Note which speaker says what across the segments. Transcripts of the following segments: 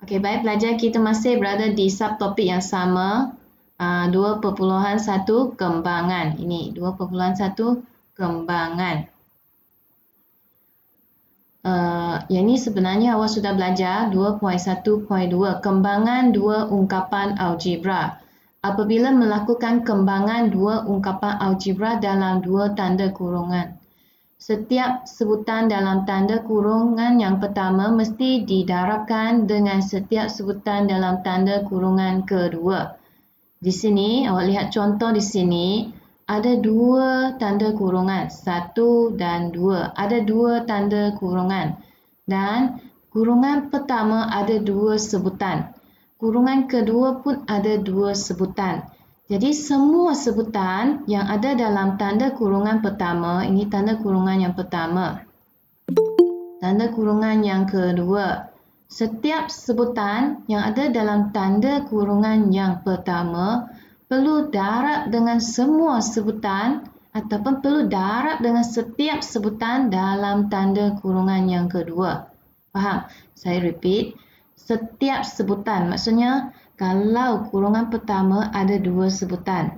Speaker 1: Okey, baik pelajar, kita masih berada di subtopik yang sama, 2.1 kembangan. Ini 2.1 kembangan. Yang ini sebenarnya awak sudah belajar 2.1.2 kembangan dua ungkapan algebra. Apabila melakukan kembangan dua ungkapan algebra dalam dua tanda kurungan, setiap sebutan dalam tanda kurungan yang pertama mesti didarabkan dengan setiap sebutan dalam tanda kurungan kedua. Di sini, awak lihat contoh di sini, ada dua tanda kurungan, 1 dan 2. Ada dua tanda kurungan. Dan kurungan pertama ada dua sebutan. Kurungan kedua pun ada dua sebutan. Jadi semua sebutan yang ada dalam tanda kurungan pertama, ini tanda kurungan yang pertama. Tanda kurungan yang kedua. Setiap sebutan yang ada dalam tanda kurungan yang pertama perlu darab dengan semua sebutan ataupun perlu darab dengan setiap sebutan dalam tanda kurungan yang kedua. Faham? Saya repeat. Setiap sebutan, maksudnya kalau kurungan pertama ada dua sebutan.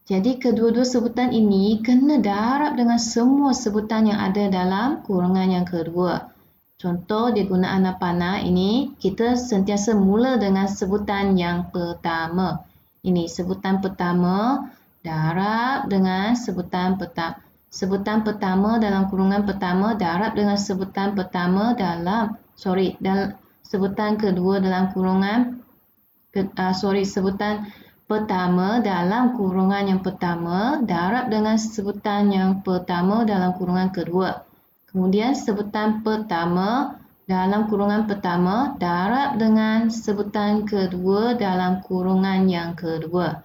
Speaker 1: Jadi kedua-dua sebutan ini kena darab dengan semua sebutan yang ada dalam kurungan yang kedua. Contoh dia guna anak panah ini, kita sentiasa mula dengan sebutan yang pertama. Ini sebutan pertama darab dengan sebutan pertama. Sebutan pertama dalam kurungan pertama darab dengan sebutan pertama dalam sebutan kedua dalam kurungan sebutan pertama dalam kurungan yang pertama darab dengan sebutan yang pertama dalam kurungan kedua. Kemudian sebutan pertama dalam kurungan pertama darab dengan sebutan kedua dalam kurungan yang kedua.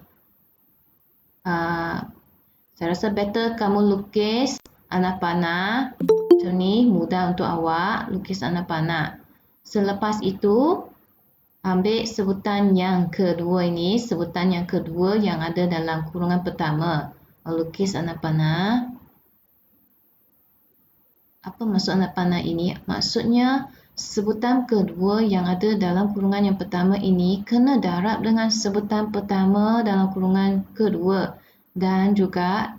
Speaker 1: Saya rasa better kamu lukis anak panah. Macam ni mudah untuk awak lukis anak panah. Selepas itu ambil sebutan yang kedua ini, sebutan yang kedua yang ada dalam kurungan pertama. Lukis anak panah. Apa maksud anak panah ini? Maksudnya sebutan kedua yang ada dalam kurungan yang pertama ini kena darab dengan sebutan pertama dalam kurungan kedua dan juga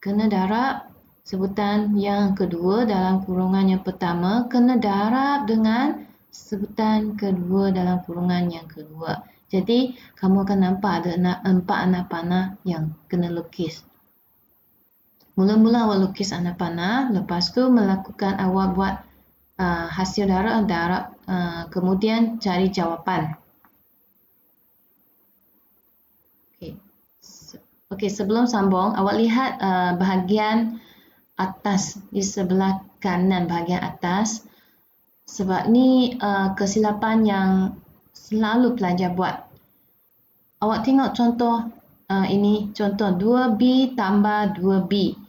Speaker 1: kena darab sebutan yang kedua dalam kurungan yang pertama kena darab dengan sebutan kedua dalam kurungan yang kedua. Jadi, kamu akan nampak ada 4 anak panah yang kena lukis. Mula-mula awak lukis anak panah, lepas tu melakukan awak buat hasil darab, kemudian cari jawapan. Okey, sebelum sambung, awak lihat bahagian atas di sebelah kanan bahagian atas. Sebab ni kesilapan yang selalu pelajar buat. Awak tengok contoh ini, contoh 2B tambah 2B.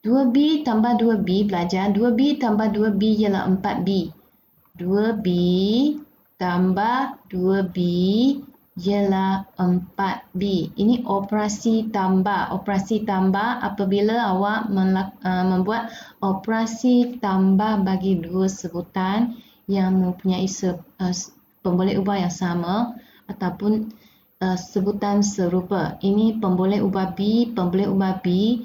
Speaker 1: 2B tambah 2B pelajar, 2B tambah 2B ialah 4B. 2B tambah 2B ialah 4B. Ini operasi tambah. Operasi tambah apabila awak membuat operasi tambah bagi dua sebutan yang mempunyai pemboleh ubah yang sama ataupun sebutan serupa. Ini pemboleh ubah B, pemboleh ubah B,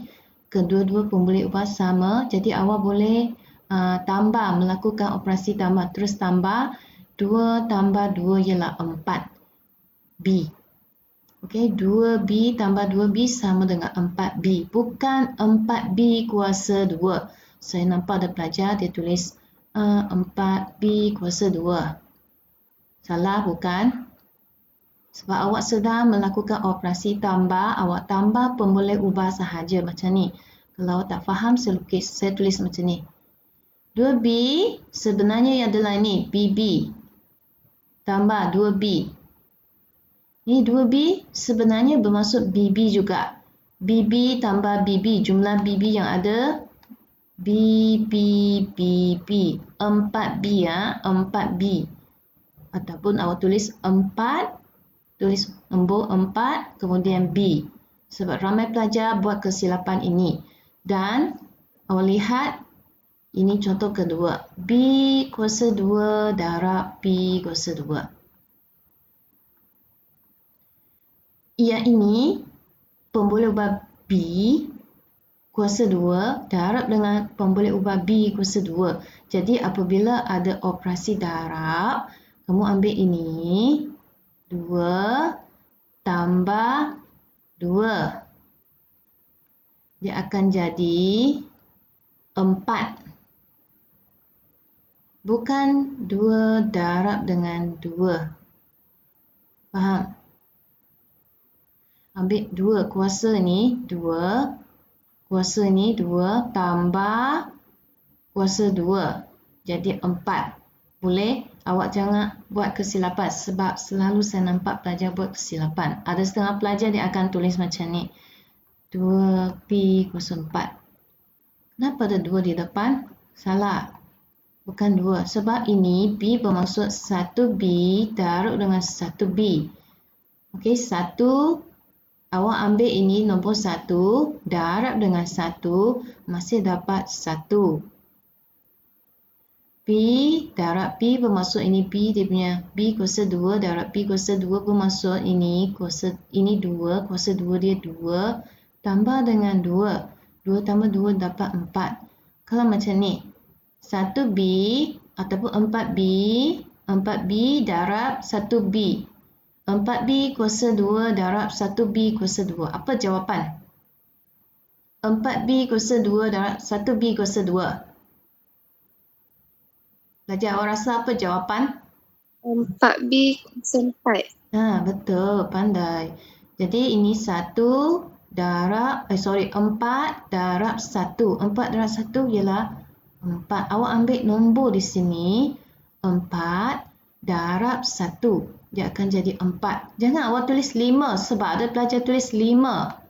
Speaker 1: kedua-dua pemboleh ubah sama. Jadi awak boleh tambah, melakukan operasi tambah, terus tambah 2 tambah 2 ialah 4. B. Okey, 2B tambah 2B sama dengan 4B. Bukan 4B kuasa 2. Saya nampak ada pelajar dia tulis 4B kuasa 2. Salah bukan? Sebab awak sedang melakukan operasi tambah, awak tambah pemboleh ubah sahaja macam ni. Kalau awak tak faham, saya tulis macam ni. 2B sebenarnya adalah ini, BB. Tambah 2B. Ini 2B sebenarnya bermaksud BB juga. BB tambah BB, jumlah BB yang ada BB, BB. 4B ya, 4B. Ataupun awak tulis 4, tulis nombor 4, kemudian B. Sebab ramai pelajar buat kesilapan ini. Dan awak lihat Ini contoh kedua. B kuasa 2 darab B kuasa 2. Yang ini pemboleh ubah B kuasa 2 darab dengan pemboleh ubah B kuasa 2. Jadi apabila ada operasi darab, kamu ambil ini 2 tambah 2. Dia akan jadi 4. Bukan 2 darab dengan 2. Faham? Ambil 2 kuasa ni 2. Kuasa ni 2 tambah kuasa 2. Jadi 4. Boleh? Awak jangan buat kesilapan sebab selalu saya nampak pelajar buat kesilapan. Ada setengah pelajar dia akan tulis macam ni. 2B kuasa 4. Kenapa ada 2 di depan? Salah. Bukan 2. Sebab ini B bermaksud 1B darab dengan 1B. Okey, 1. Awak ambil ini nombor 1 darab dengan 1 masih dapat 1. B darab B bermaksud ini B dia punya B kuasa 2 darab B kuasa 2 bermaksud ini kuasa ini 2 kuasa 2 dia 2 tambah dengan 2. 2 tambah 2 dapat 4. Kalau macam ni 1B ataupun 4B darab 1B. 4B kuasa 2 darab 1B kuasa 2. Apa jawapan? 4B kuasa 2 darab 1B kuasa 2. Pelajar, awak rasa apa jawapan?
Speaker 2: 4B kuasa 4.
Speaker 1: Betul. Pandai. Jadi ini 1 darab, 4 darab 1. 4 darab 1 ialah 4. Awak ambil nombor di sini. 4 darab 1. Dia akan jadi 4. Jangan awak tulis 5 sebab ada pelajar tulis 5.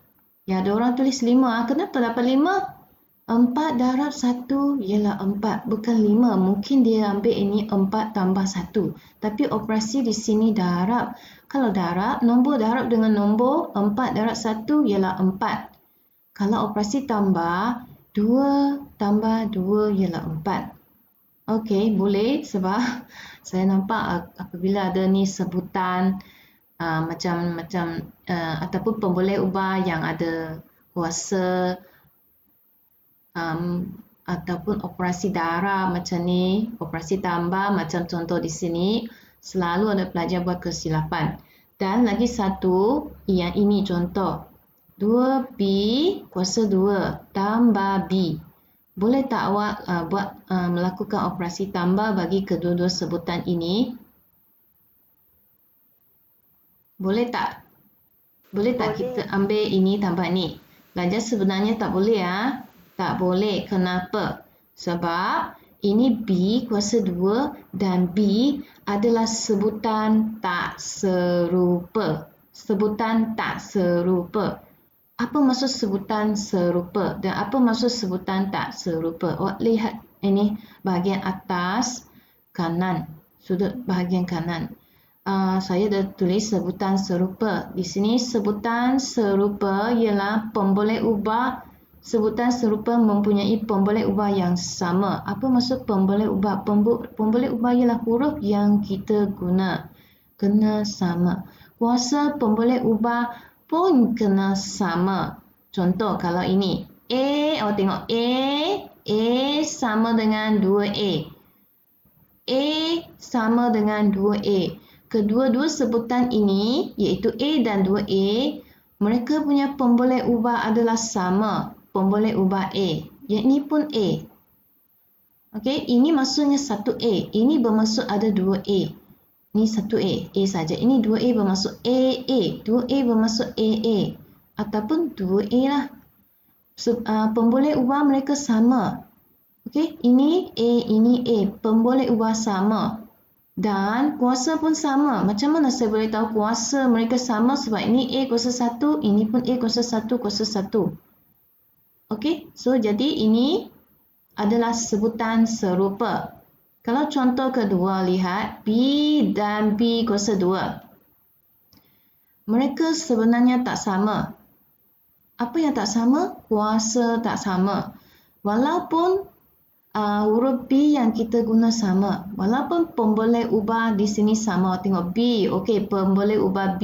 Speaker 1: Ya, ada orang tulis 5. Kenapa dapat 5? 4 darab 1 ialah 4. Bukan 5. Mungkin dia ambil ini 4 tambah 1. Tapi operasi di sini darab. Kalau darab, nombor darab dengan nombor 4 darab 1 ialah 4. Kalau operasi tambah, 2 tambah 2 ialah 4. Okey, boleh sebab saya nampak apabila ada ni sebutan macam ataupun pemboleh ubah yang ada kuasa ataupun operasi darab macam ni, operasi tambah macam contoh di sini, selalu ada pelajar buat kesilapan. Dan lagi satu, yang ini contoh. 2B kuasa 2 tambah B. Boleh tak awak melakukan operasi tambah bagi kedua-dua sebutan ini? Boleh tak? Boleh tak kita ambil ini tambah ni? Pelajar sebenarnya tak boleh ya. Tak boleh. Kenapa? Sebab ini B kuasa 2 dan B adalah sebutan tak serupa. Sebutan tak serupa. Apa maksud sebutan serupa dan apa maksud sebutan tak serupa? Awak lihat ini bahagian atas kanan, sudut bahagian kanan. Saya dah tulis sebutan serupa. Di sini sebutan serupa ialah pemboleh ubah. Sebutan serupa mempunyai pemboleh ubah yang sama. Apa maksud pemboleh ubah? Pemboleh ubah ialah huruf yang kita guna. Kena sama. Kuasa pemboleh ubah pun kena sama. Contoh kalau ini A, awak tengok A sama dengan 2A. A sama dengan 2A. Kedua-dua sebutan ini iaitu A dan 2A, mereka punya pemboleh ubah adalah sama. Pemboleh ubah A. Yang ini pun A. Okey, ini maksudnya 1A. Ini bermaksud ada 2A. Ini 1A, A saja. Ini 2A bermaksud AA. 2A bermaksud AA. Ataupun 2A lah. Pemboleh ubah mereka sama. Okey, ini A, ini A. Pemboleh ubah sama. Dan kuasa pun sama. Macam mana saya boleh tahu kuasa mereka sama? Sebab ini A kuasa 1, ini pun A kuasa 1, kuasa 1. Okey, so jadi ini adalah sebutan serupa. Kalau contoh kedua, lihat B dan B kuasa 2. Mereka sebenarnya tak sama. Apa yang tak sama? Kuasa tak sama. Walaupun huruf B yang kita guna sama. Walaupun pemboleh ubah di sini sama. Tengok B. Okey, pemboleh ubah B.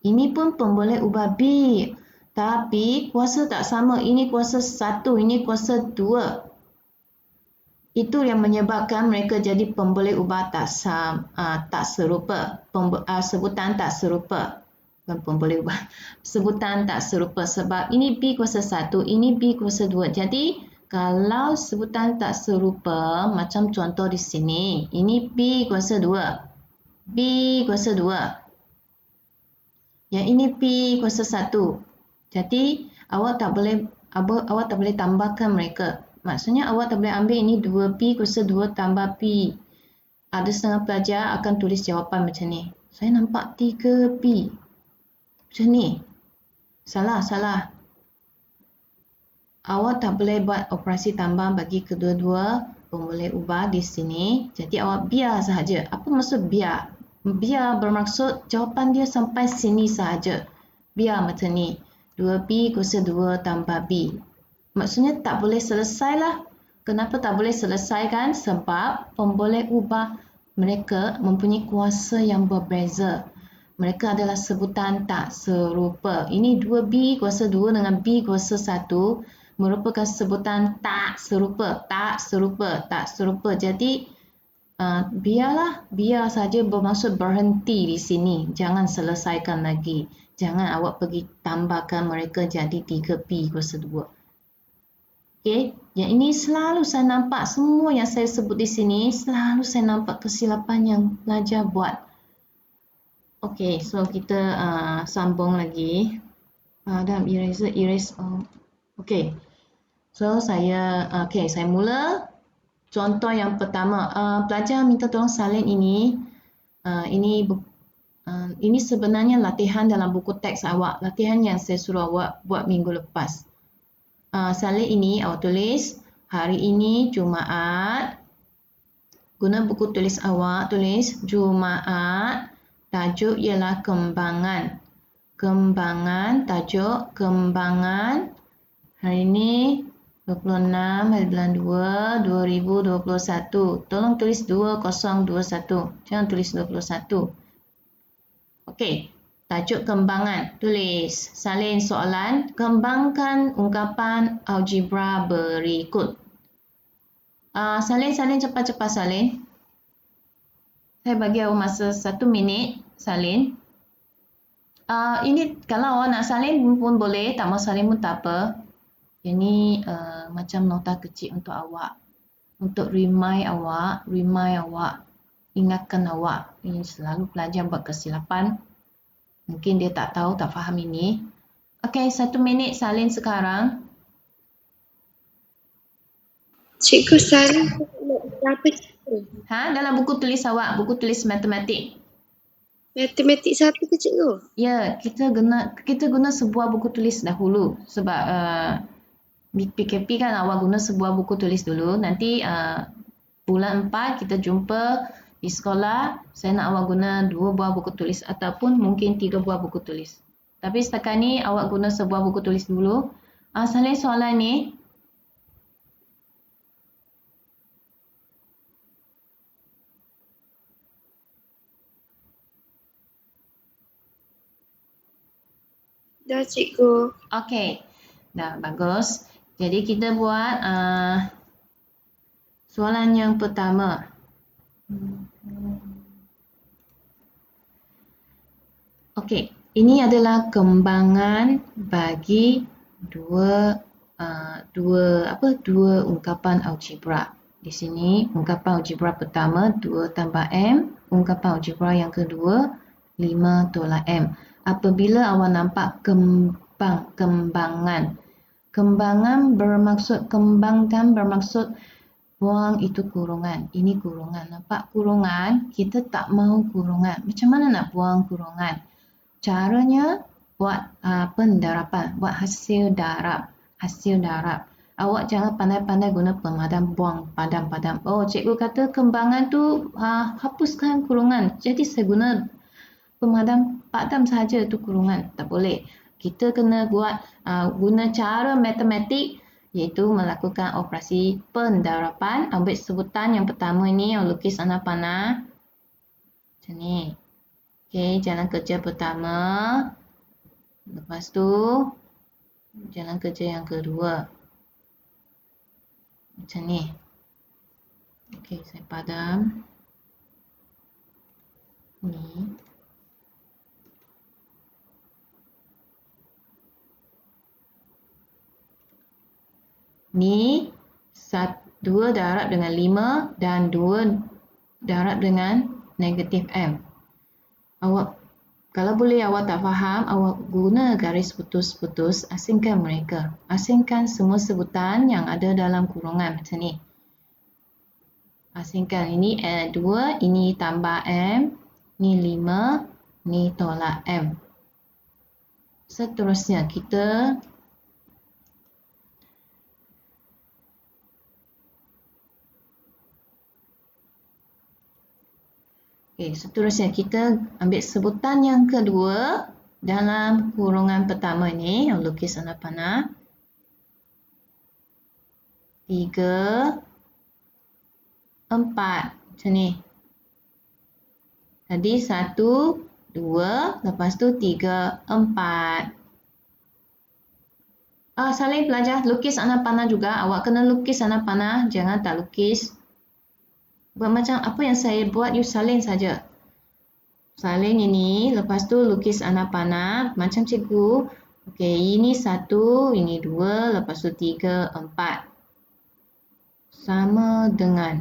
Speaker 1: Ini pun pemboleh ubah B. Tapi kuasa tak sama. Ini kuasa 1, ini kuasa 2. Itu yang menyebabkan mereka jadi pemboleh ubah tak serupa. Sebutan tak serupa. Bukan pemboleh ubah. Sebutan tak serupa. Sebab ini B kuasa 1, ini B kuasa 2. Jadi, kalau sebutan tak serupa, macam contoh di sini. Ini B kuasa 2. B kuasa 2. Yang ini P kuasa 1. Jadi, awak tak boleh tambahkan mereka. Maksudnya awak tak boleh ambil ini 2P kuasa 2 tambah P. Ada setengah pelajar akan tulis jawapan macam ni. Saya nampak 3P. Macam ni. Salah. Awak tak boleh buat operasi tambah bagi kedua-dua pemboleh ubah di sini. Jadi awak biar sahaja. Apa maksud biar? Biar bermaksud jawapan dia sampai sini sahaja. Biar macam ni. 2P kuasa 2 tambah B. Maksudnya tak boleh selesai lah. Kenapa tak boleh selesai kan? Sebab pemboleh ubah mereka mempunyai kuasa yang berbeza. Mereka adalah sebutan tak serupa. Ini 2B kuasa 2 dengan B kuasa 1 merupakan sebutan tak serupa. Jadi, biar saja bermaksud berhenti di sini. Jangan selesaikan lagi. Jangan awak pergi tambahkan mereka jadi 3P kuasa 2. Okey, yang ini selalu saya nampak semua yang saya sebut di sini, selalu saya nampak kesilapan yang pelajar buat. Okey, so kita sambung lagi. Dalam erase. Okey. So saya mula. Contoh yang pertama, pelajar minta tolong salin ini. Ini sebenarnya latihan dalam buku teks awak, latihan yang saya suruh awak buat minggu lepas. Salin ini awak tulis hari ini Jumaat. Guna buku tulis awak, tulis Jumaat. Tajuk ialah kembangan. Tajuk kembangan. Hari ini 26 hari bulan 2 2021. Tolong tulis 2021. Jangan tulis 21. Okey. Tajuk kembangan. Tulis. Salin soalan. Kembangkan ungkapan algebra berikut. Salin cepat-cepat salin. Saya bagi awak masa 1 minit salin. Ini kalau awak nak salin pun boleh. Tak mau salin pun tak apa. Ini macam nota kecil untuk awak. Untuk remind awak. Ingatkan awak. Ini selalu pelajar buat kesilapan. Mungkin dia tak tahu, tak faham ini. Okey, 1 minit salin sekarang.
Speaker 2: Cikgu salin berapa cikgu?
Speaker 1: Dalam buku tulis awak, buku tulis matematik.
Speaker 2: Matematik 1 ke cikgu?
Speaker 1: Ya, kita guna sebuah buku tulis dahulu. Sebab PKP kan awak guna sebuah buku tulis dulu. Nanti bulan 4 kita jumpa di sekolah. Saya nak awak guna 2 buah buku tulis ataupun mungkin 3 buah buku tulis. Tapi setakat ni awak guna sebuah buku tulis dulu. Salin soalan ni.
Speaker 2: Dah cikgu.
Speaker 1: Okey. Dah bagus. Jadi kita buat soalan yang pertama. Okey, ini adalah kembangan bagi dua ungkapan algebra. Di sini ungkapan algebra pertama 2 tambah M, ungkapan algebra yang kedua 5 tolak M. Apabila awak nampak kembangan. Kembangan bermaksud kembangkan bermaksud buang itu kurungan. Ini kurungan. Nampak kurungan? Kita tak mahu kurungan. Macam mana nak buang kurungan? Caranya buat pendarapan, buat hasil darab. Awak jangan pandai-pandai guna pemadam buang padam. Oh, cikgu kata kembangan tu hapuskan kurungan. Jadi saya guna pemadam padam saja tu kurungan. Tak boleh. Kita kena buat guna cara matematik iaitu melakukan operasi pendarapan. Ambil sebutan yang pertama ini, lukis anak panah. Macam ni. Okey, jalan kerja pertama. Lepas tu, jalan kerja yang kedua. Macam ni. Okey, saya padam. Ni. Ni 2 darab dengan 5 dan 2 darab dengan negatif M. Awak, kalau boleh awak tak faham, awak guna garis putus-putus, asingkan mereka. Asingkan semua sebutan yang ada dalam kurungan macam ni. Asingkan ini 2, ini tambah M, ni 5, ni tolak M. Seterusnya kita seterusnya kita ambil sebutan yang kedua dalam kurungan pertama ini, lukis anak panah. 3, 4, macam ni. Tadi 1, 2, lepas tu 3, 4. Salin pelajar, lukis anak panah juga. Awak kena lukis anak panah, jangan tak lukis. Buat macam apa yang saya buat, you salin saja. Salin ini, lepas tu lukis anak panah macam cikgu. Okey, ini 1, ini 2, lepas tu 3, 4. Sama dengan.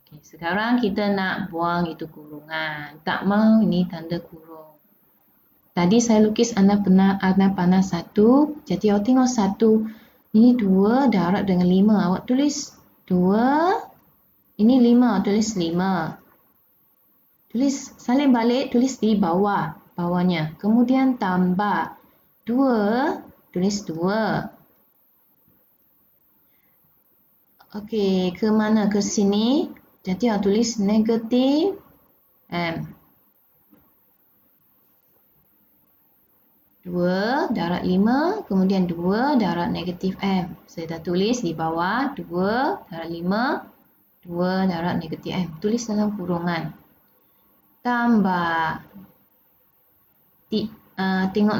Speaker 1: Okey, sekarang kita nak buang itu kurungan. Tak mau ini tanda kurung. Tadi saya lukis anak panah 1, jadi awak tengok 1. Ini 2 darab dengan 5. Awak tulis 2. Ini 5, tulis 5. Tulis, salin balik, tulis di bawahnya. Kemudian tambah 2, tulis 2. Okey, ke mana? Ke sini. Jadi awak tulis negatif M. 2 darab 5, kemudian 2 darab negatif M. Saya dah tulis di bawah 2 darab 5. 2 darab negatif M. Tulis dalam kurungan. Tambah. Tengok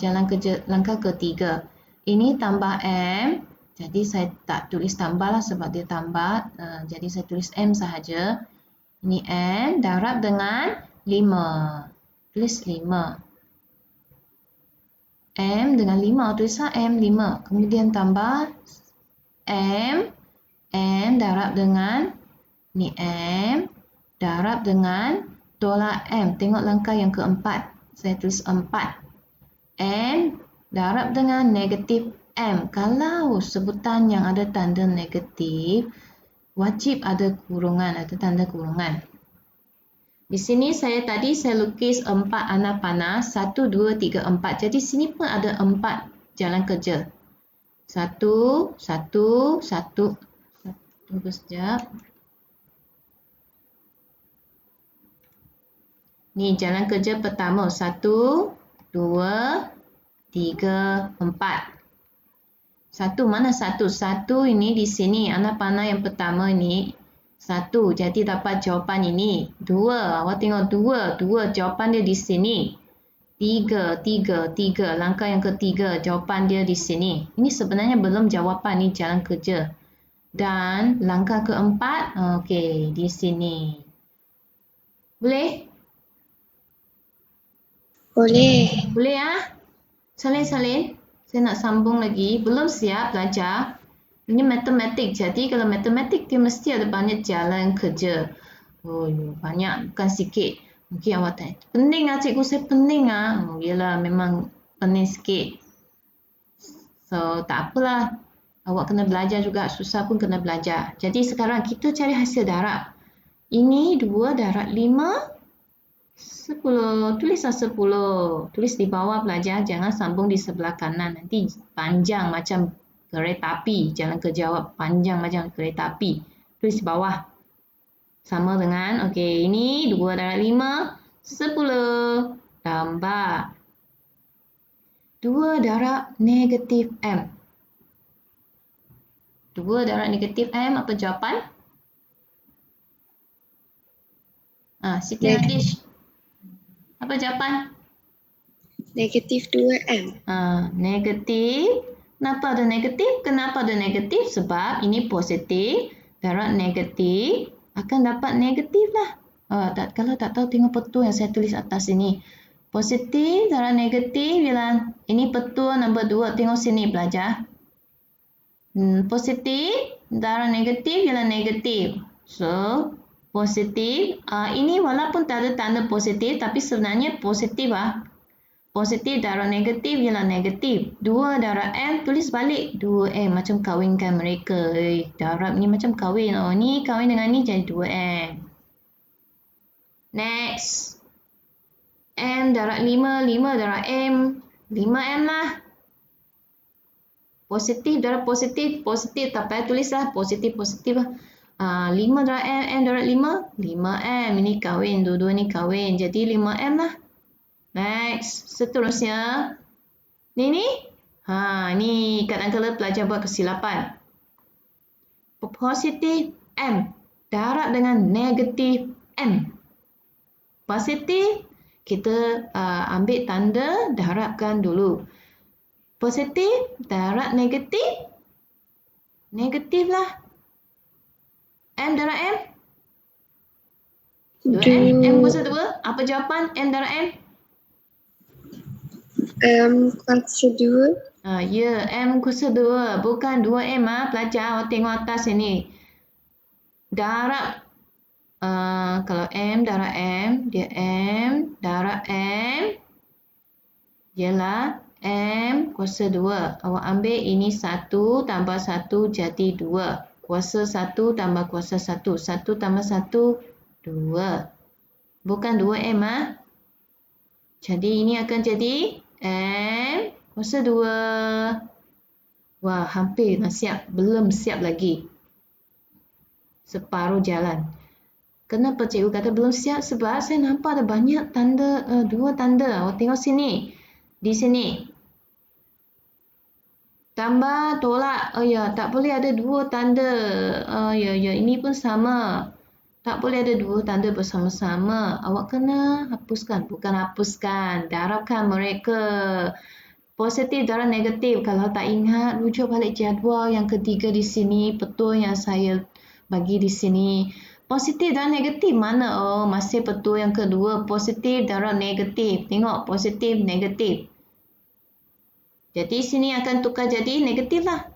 Speaker 1: jalan kerja langkah ketiga. Ini tambah M. Jadi saya tak tulis tambah lah sebab dia tambah. Jadi saya tulis M sahaja. Ini M darab dengan 5. Tulis 5. M dengan 5. Tulislah M 5. Kemudian tambah M. M darab dengan ni M darab dengan tolak M. Tengok langkah yang keempat. Saya tulis 4. M darab dengan negatif M. Kalau sebutan yang ada tanda negatif, wajib ada kurungan, ada tanda kurungan. Di sini saya lukis 4 anak panah. 1, 2, 3, 4. Jadi sini pun ada 4 jalan kerja. 1, 1, 1. Tunggu sekejap. Ni jalan kerja pertama. 1, 2, 3, 4. 1 mana 1? 1 ini di sini. Anak panah yang pertama ini 1. Jadi dapat jawapan ini. 2. Awak tengok 2. 2 jawapan dia di sini. 3, 3, 3. Langkah yang ketiga. Jawapan dia di sini. Ini sebenarnya belum jawapan. Ini jalan kerja. Dan langkah keempat, okey, di sini. Boleh?
Speaker 2: Boleh.
Speaker 1: Boleh ah? Salin. Saya nak sambung lagi. Belum siap belajar. Ini matematik. Jadi kalau matematik dia mesti ada banyak jalan kerja. Oh, banyak, bukan sikit. Mungkin awak tanya, pening ah cikgu, saya pening ah. Yelah, memang pening sikit. So, tak apalah. Awak kena belajar juga, susah pun kena belajar. Jadi sekarang kita cari hasil darab. Ini 2 darab 5, 10. Tulislah 10. Tulis di bawah pelajar, jangan sambung di sebelah kanan. Nanti panjang macam kereta api. Jalan kerja awak panjang macam kereta api. Tulis di bawah. Sama dengan, okey, ini 2 darab 5, 10. Tambah 2 darab negatif M. 2 darab negatif M, apa jawapan? Siti Nadish, apa jawapan?
Speaker 2: Negatif 2M.
Speaker 1: Negatif. Kenapa ada negatif? Kenapa ada negatif? Sebab ini positif darab negatif akan dapat negatif lah. Kalau tak tahu tengok petua yang saya tulis atas ini. Positif darab negatif ialah ini petua nombor 2. Tengok sini pelajar. Positif darab negatif ialah negatif. So, positif. Ini walaupun tak ada tanda positif tapi sebenarnya positif Positif darab negatif ialah negatif. 2 darab M tulis balik 2M macam kawinkan mereka. Darab ni macam kawin. Ni kawin dengan ni jadi 2M. Next. M darab 5. 5 darab M. 5M lah. Positif darab positif. Positif tak payah tulis lah. Positif lah. 5 darab M. M darab 5. 5M. Ini kawin. Dua-dua ni kawin. Jadi 5M lah. Next. Seterusnya. Ni. Ni kadang-kadang pelajar buat kesilapan. Positif M. Darab dengan negatif M. Positif. Kita ambil tanda darabkan dulu. Positif darab negatif. Negatif lah. M darab M. 2M. M kuasa 2. Apa jawapan M darab M?
Speaker 2: M kuasa 2.
Speaker 1: Ya, M kuasa 2. Bukan 2M pelajar. Awak tengok atas ini. Darab. Kalau M darab M. Dia M darab M. Ialah M kuasa 2. Awak ambil ini 1 tambah 1 jadi 2. Kuasa 1 tambah kuasa 1. 1 tambah 1, 2. Bukan 2M Jadi ini akan jadi M kuasa 2. Wah, hampir dah siap. Belum siap lagi. Separuh jalan. Kenapa cikgu kata belum siap? Sebab saya nampak ada banyak tanda, 2 tanda. Awak tengok sini. Di sini. Tambah, tolak. Tak boleh ada 2 tanda. Ini pun sama. Tak boleh ada 2 tanda bersama-sama. Awak kena hapuskan. Bukan hapuskan. Darabkan mereka. Positif darab negatif. Kalau tak ingat, rujuk balik jadual yang ketiga di sini. Petua yang saya bagi di sini. Positif dan negatif mana? Masih petua yang kedua. Positif darab negatif. Tengok, positif, negatif. Jadi sini akan tukar jadi negatif lah.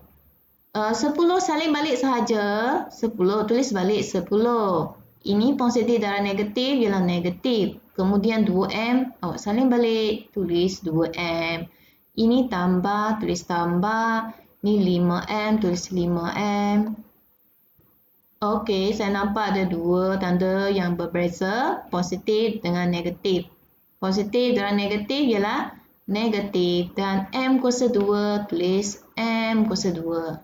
Speaker 1: 10 salin balik sahaja. 10, tulis balik 10. Ini positif darab negatif ialah negatif. Kemudian 2M, awak salin balik. Tulis 2M. Ini tambah, tulis tambah. Ini 5M, tulis 5M. Okey, saya nampak ada 2 tanda yang berbeza. Positif dengan negatif. Positif darab negatif ialah negatif. Dan M kuasa 2, tulis M kuasa 2.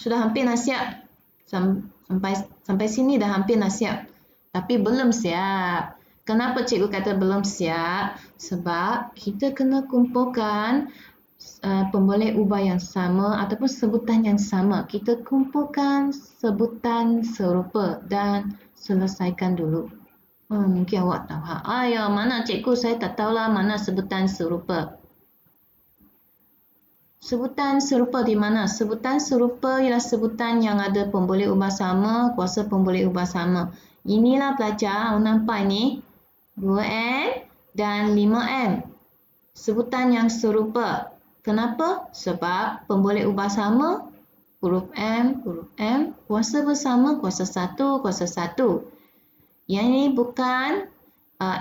Speaker 1: Sudah hampir nak siap. Sampai sini dah hampir nak siap. Tapi belum siap. Kenapa cikgu kata belum siap? Sebab kita kena kumpulkan pemboleh ubah yang sama ataupun sebutan yang sama. Kita kumpulkan sebutan serupa dan selesaikan dulu. Mungkin awak tahu. Mana cikgu? Saya tak tahulah mana sebutan serupa. Sebutan serupa di mana? Sebutan serupa ialah sebutan yang ada pemboleh ubah sama, kuasa pemboleh ubah sama. Inilah pelajar, awak nampak ini. 2M dan 5M. Sebutan yang serupa. Kenapa? Sebab pemboleh ubah sama, huruf M, kuasa bersama, kuasa 1, kuasa 1. Yang ini bukan,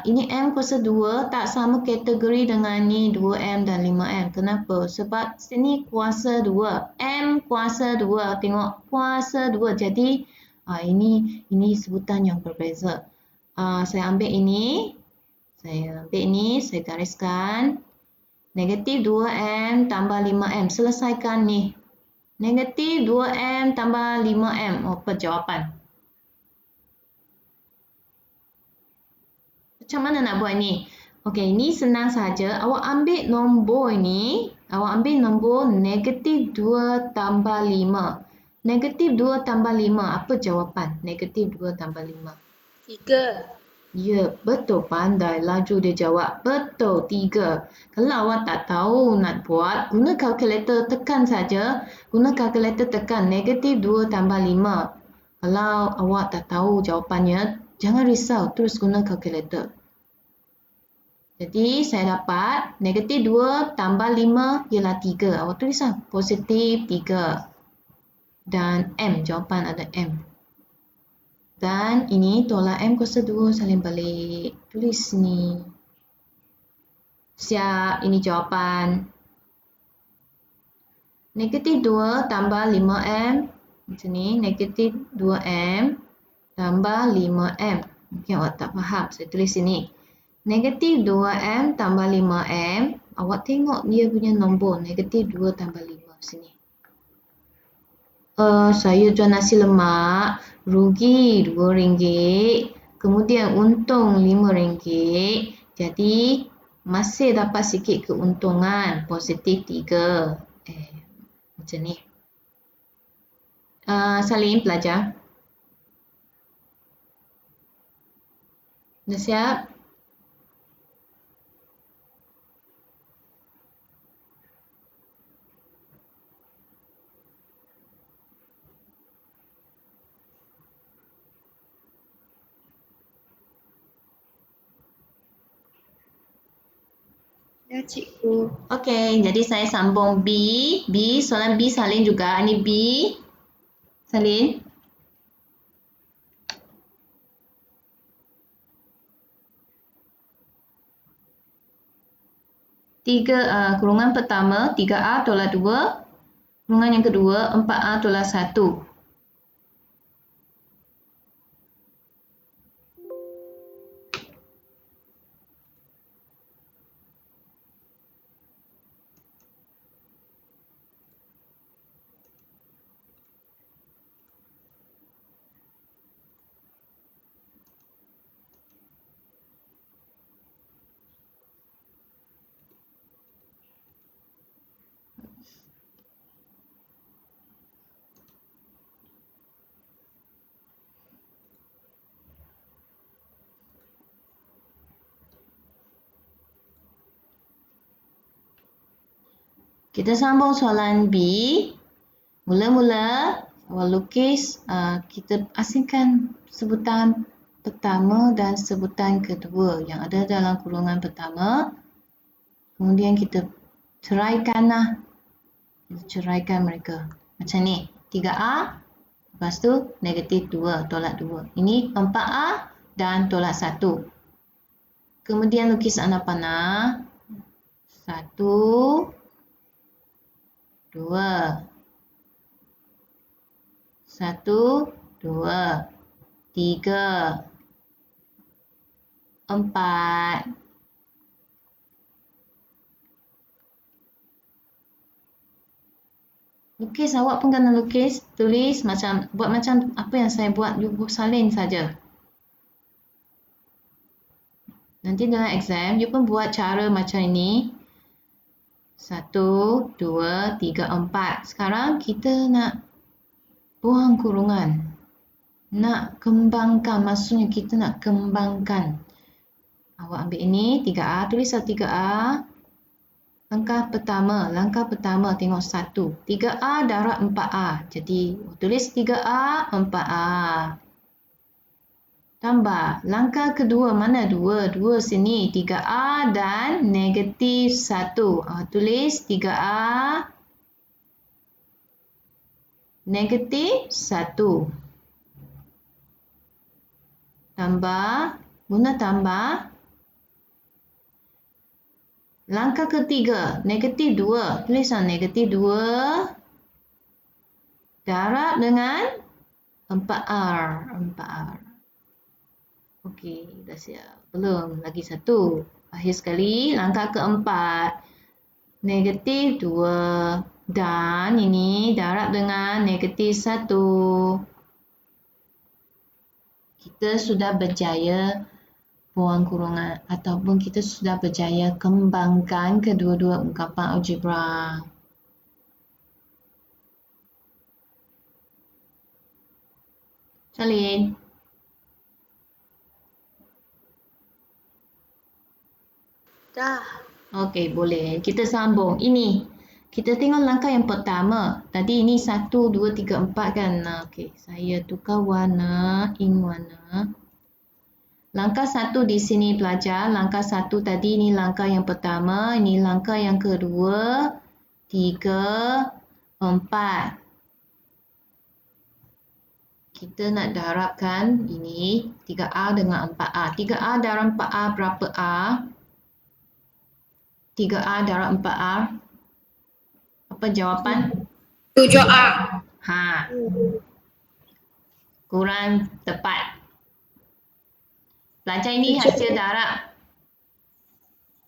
Speaker 1: ini M kuasa 2 tak sama kategori dengan ni 2M dan 5M. Kenapa? Sebab sini kuasa 2. M kuasa 2. Tengok, kuasa 2. Jadi, ini sebutan yang berbeza. Saya ambil ini. Saya gariskan. Negatif 2M tambah 5M. Selesaikan ni. Negatif 2M tambah 5M. Apa jawapan? Macam mana nak buat ni? Okey, ini senang saja. Awak ambil nombor ini, awak ambil nombor negatif 2 tambah 5. Negatif 2 tambah 5, apa jawapan? Negatif 2 tambah 5.
Speaker 2: 3.
Speaker 1: Ya, betul. Pandai. Laju dia jawab. Betul, 3. Kalau awak tak tahu nak buat, guna kalkulator tekan saja. Guna kalkulator tekan negatif 2 tambah 5. Kalau awak tak tahu jawapannya, jangan risau. Terus guna kalkulator. Jadi, saya dapat negatif 2 tambah 5 ialah 3. Awak tulislah positif 3. Dan M, jawapan ada M. Dan ini tolak M kuasa 2 salin balik. Tulis sini. Siap, ini jawapan. Negatif 2 tambah 5M. Macam ni, negatif 2M tambah 5M. Mungkin awak tak faham, saya tulis sini. Negatif 2M tambah 5M. Awak tengok dia punya nombor. Negatif 2 tambah 5 sini. Saya jual nasi lemak. Rugi RM2. Kemudian untung RM5. Jadi masih dapat sikit keuntungan. Positif 3. Macam ni. Salim pelajar. Dah siap?
Speaker 2: Dah cikgu.
Speaker 1: Okey, jadi saya sambung B. B, soalan B salin juga. Ini B. Salin. Kurungan pertama, 3A tolak 2. Kurungan yang kedua, 4A tolak 1. Kita sambung soalan B. Mula-mula awal lukis, kita asingkan sebutan pertama dan sebutan kedua yang ada dalam kurungan pertama. Kemudian kita ceraikanlah. Kita ceraikan mereka. Macam ni. 3A. Lepas tu negatif 2 tolak 2. Ini 4A dan tolak 1. Kemudian lukis anak panah. 1, 2. 1, 2, 3, 4. Lukis, awak pun kena lukis, tulis macam, buat macam apa yang saya buat, you salin saja. Nanti dalam exam, you pun buat cara macam ini. 1, 2, 3, 4. Sekarang kita nak buang kurungan. Nak kembangkan, maksudnya kita nak kembangkan. Awak ambil ini, 3A, tulislah 3A. Langkah pertama tengok 1. 3A darab 4A. Jadi, tulis 3A, 4A. Tambah. Langkah kedua, mana 2? 2 sini. 3A dan negatif 1. Tulis 3A. Negatif 1. Tambah. Guna tambah. Langkah ketiga. Negatif 2. Tulislah negatif 2. Darab dengan 4R. 4R. Okey, dah siap. Belum, lagi satu. Akhir sekali, langkah keempat. Negatif 2. Dan ini darab dengan negatif 1. Kita sudah berjaya buang kurungan ataupun kita sudah berjaya kembangkan kedua-dua ungkapan algebra. Salin.
Speaker 2: Dah.
Speaker 1: Okey, boleh. Kita sambung. Ini. Kita tengok langkah yang pertama. Tadi ini 1, 2, 3, 4 kan. Okey, saya tukar warna, ink warna. Langkah 1 di sini pelajar. Langkah 1 tadi ini langkah yang pertama. Ini langkah yang kedua. 3, 4. Kita nak darabkan ini 3A dengan 4A. 3A darab 4A berapa A? 3A darab 4A. Apa jawapan?
Speaker 2: 7A.
Speaker 1: Ha, kurang tepat. Pelajar ini hasil darab.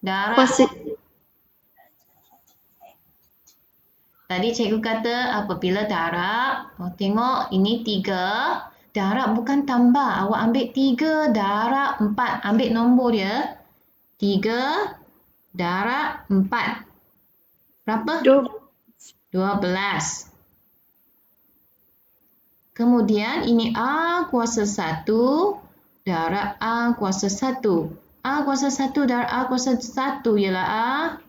Speaker 1: Darab. Tadi cikgu kata apabila darab, tengok ini 3. Darab bukan tambah. Awak ambil 3 darab 4. Ambil nombor dia. 3 darab 4. Berapa? 12. Kemudian ini A kuasa 1 darab A kuasa 1. A kuasa 1 darab A kuasa 1 ialah A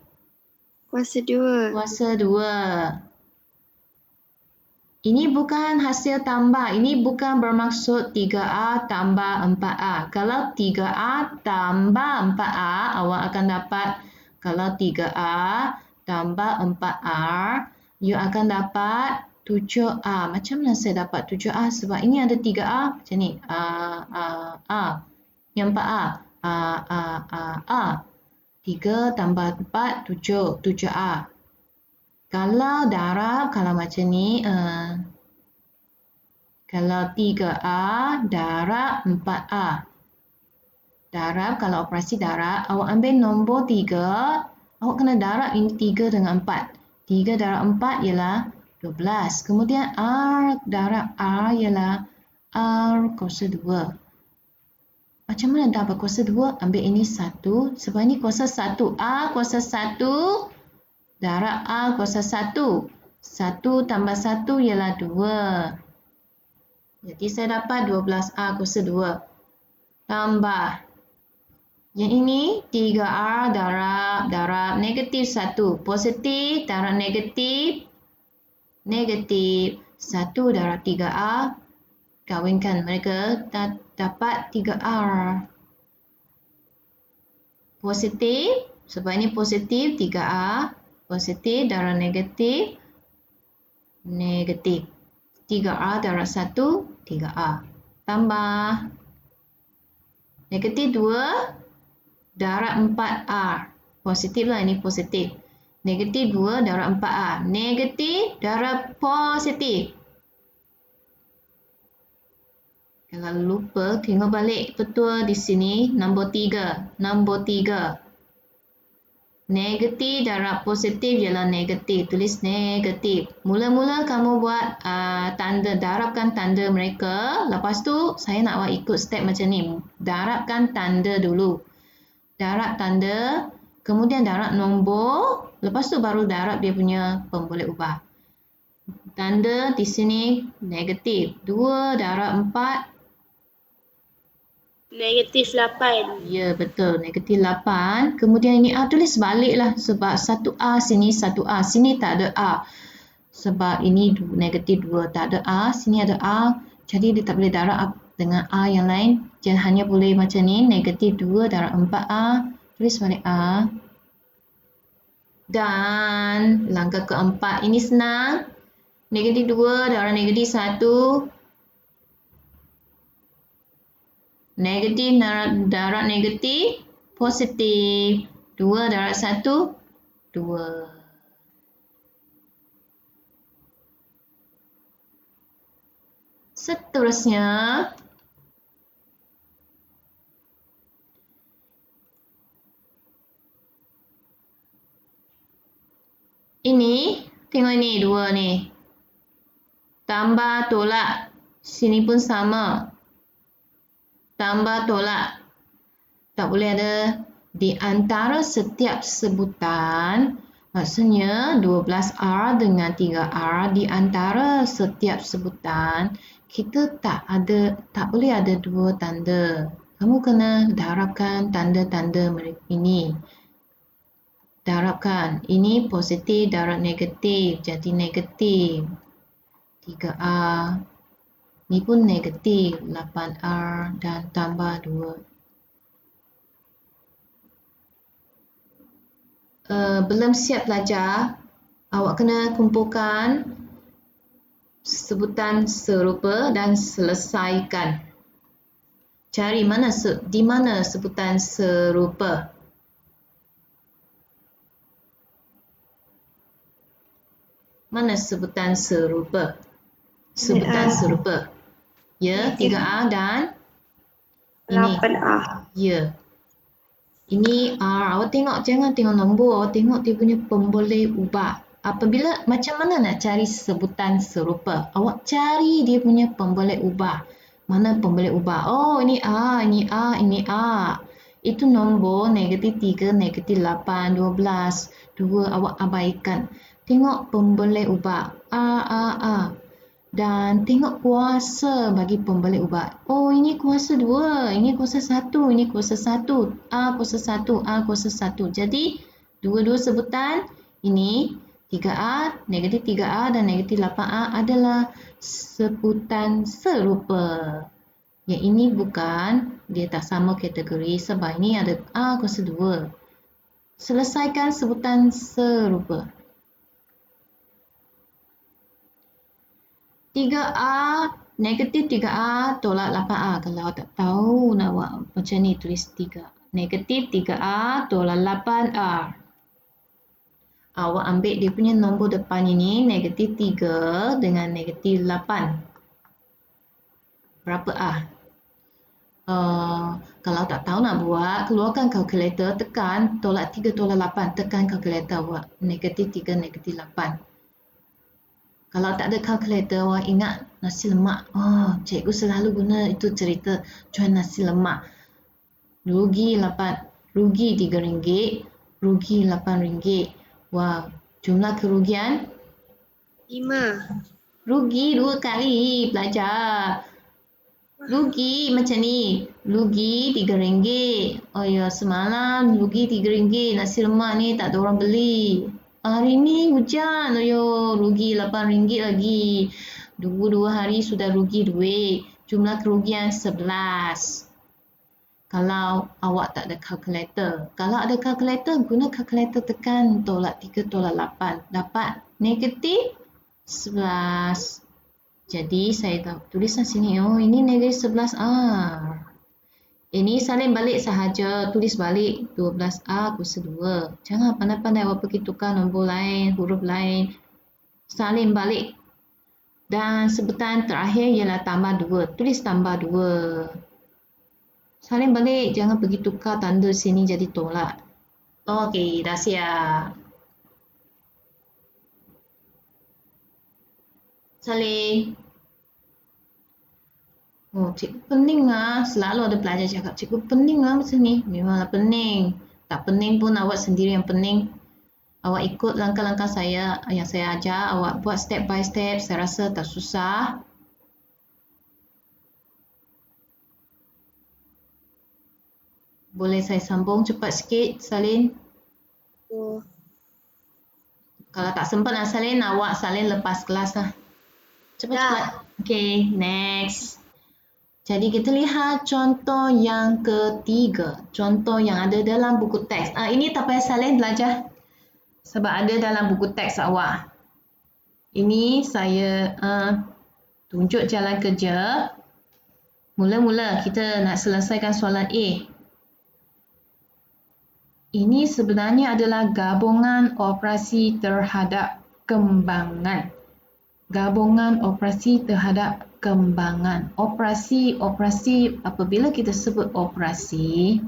Speaker 2: Kuasa 2.
Speaker 1: kuasa 2. Ini bukan hasil tambah. Ini bukan bermaksud 3A tambah 4A. Kalau 3A tambah 4A, awak akan dapat, kalau 3A tambah 4A, you akan dapat 7A. Macam mana saya dapat 7A? Sebab ini ada 3A macam ni. A. Yang 4A. A. 3 tambah 4, 7. 7A. Kalau darab, kalau macam ni, kalau 3A darab 4A. Darab, kalau operasi darab, awak ambil nombor 3, awak kena darab ini 3 dengan 4. 3 darab 4 ialah 12. Kemudian R darab R ialah R kuasa 2. Macam mana dapat kuasa 2? Ambil ini 1, sebab ini kuasa 1. A kuasa 1 darab A kuasa 1. 1 tambah 1 ialah 2. Jadi saya dapat 12A kuasa 2. Tambah. Yang ini 3R darab negatif 1. Positif darab negatif. Negatif 1 darab 3A. Kawinkan mereka dapat 3R. Positif. Sebab ini positif 3A. Positif darab negatif. Negatif. 3A darab 1, 3A. Tambah. Negatif 2 darab 4A. Positif lah, ini positif. Negatif 2 darab 4A. Negatif darab positif. Kalau lupa, tengok balik betul di sini. Nombor 3. Nombor 3. Negatif darab positif ialah negatif. Tulis negatif. Mula-mula kamu buat tanda, darabkan tanda mereka. Lepas tu saya nak awak ikut step macam ni. Darabkan tanda dulu. Darab tanda, kemudian darab nombor. Lepas tu baru darab dia punya pemboleh ubah. Tanda di sini negatif. 2 darab 4.
Speaker 2: Negatif 8.
Speaker 1: Ya, betul. Negatif 8. Kemudian ini A tulis baliklah. Sebab 1A sini 1A. Sini tak ada A. Sebab ini negatif 2. Tak ada A. Sini ada A. Jadi dia tak boleh darab dengan A yang lain. Jadi hanya boleh macam ni. Negatif 2 darab 4A. Tulis balik A. Dan langkah keempat. Ini senang. Negatif 2 darab negatif 1. Negatif darab negatif, positif. 2 darab 1, 2. Seterusnya, ini, tengok ini 2 ni. Tambah tolak, sini pun sama. Tambah tolak. Tak boleh ada di antara setiap sebutan. Maksudnya 12R dengan 3R di antara setiap sebutan. Kita tak boleh ada dua tanda. Kamu kena darabkan tanda-tanda ini. Darabkan. Ini positif, darab negatif. Jadi negatif. 3R. Ni pun negatif. 8R dan tambah 2. Belum siap belajar, awak kena kumpulkan sebutan serupa dan selesaikan. Cari di mana sebutan serupa. Mana sebutan serupa? Sebutan serupa. Ya, 3R dan ini.
Speaker 2: 8A.
Speaker 1: Ya. Ini awak tengok, jangan tengok nombor, awak tengok dia punya pemboleh ubah. Apabila macam mana nak cari sebutan serupa? Awak cari dia punya pemboleh ubah. Mana pemboleh ubah? Oh, ini A, ini A, ini A. Itu nombor negatif 3, negatif 8, 12. 2 awak abaikan. Tengok pemboleh ubah. A. Dan tengok kuasa bagi pemboleh ubah. Oh, ini kuasa 2, ini kuasa 1, ini kuasa 1. A kuasa 1, A kuasa 1. Jadi, dua-dua sebutan ini 3A, negatif 3A dan negatif 8A adalah sebutan serupa. Yang ini bukan, dia tak sama kategori sebab ini ada A kuasa 2. Selesaikan sebutan serupa. 3A, negatif 3A tolak 8A. Kalau tak tahu nak buat macam ni, tulis 3. Negatif 3A tolak 8A. Awak ambil dia punya nombor depan ini, negatif 3 dengan negatif 8. Berapa A? Kalau tak tahu nak buat, keluarkan kalkulator, tekan tolak 3 tolak 8. Tekan kalkulator buat. Negatif 3, negatif 8. Kalau tak ada kalkulator, awak ingat nasi lemak. Oh, cikgu selalu guna itu cerita jual nasi lemak. Rugi RM3, rugi RM8. Wah, jumlah kerugian?
Speaker 2: 5.
Speaker 1: Rugi 2 kali belajar. Rugi macam ni. Rugi RM3. Oh ya, semalam rugi RM3. Nasi lemak ni tak ada orang beli. Hari ni hujan, rugi RM8 lagi. 2 hari sudah rugi duit. Jumlah kerugian 11. Kalau awak tak ada kalkulator. Kalau ada kalkulator, guna kalkulator, tekan tolak 3 tolak 8. Dapat negatif 11. Jadi saya tuliskan sini, oh ini negatif 11R. Ini salin balik sahaja, tulis balik 12A kuasa 2. Jangan pandai-pandai awak pergi tukar nombor lain, huruf lain. Salin balik. Dan sebutan terakhir ialah tambah 2. Tulis tambah 2. Salin balik, jangan pergi tukar tanda sini jadi tolak. Okey, dah siap. Salin. Oh, cikgu pening lah. Selalu ada pelajar cakap, cikgu pening lah macam ni. Memanglah pening. Tak pening pun awak sendiri yang pening. Awak ikut langkah-langkah yang saya ajar. Awak buat step by step. Saya rasa tak susah. Boleh saya sambung cepat sikit, Salin?
Speaker 2: Oh.
Speaker 1: Kalau tak sempat nak Salin, awak Salin lepas kelas lah. Cepat-cepat. Okay, next. Jadi kita lihat contoh yang ketiga. Contoh yang ada dalam buku teks. Ini tak payah Salin belajar. Sebab ada dalam buku teks awak. Ini saya tunjuk jalan kerja. Mula-mula kita nak selesaikan soalan A. Ini sebenarnya adalah gabungan operasi terhadap kembangan. Gabungan operasi terhadap kembangan. Operasi, apabila kita sebut operasi,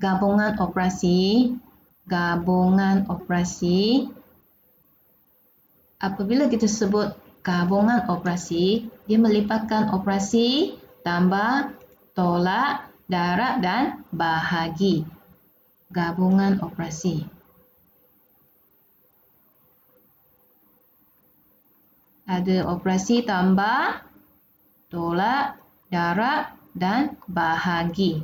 Speaker 1: gabungan operasi, apabila kita sebut gabungan operasi, dia melibatkan operasi, tambah, tolak, darab dan bahagi. Gabungan operasi. Ada operasi tambah, tolak, darab dan bahagi.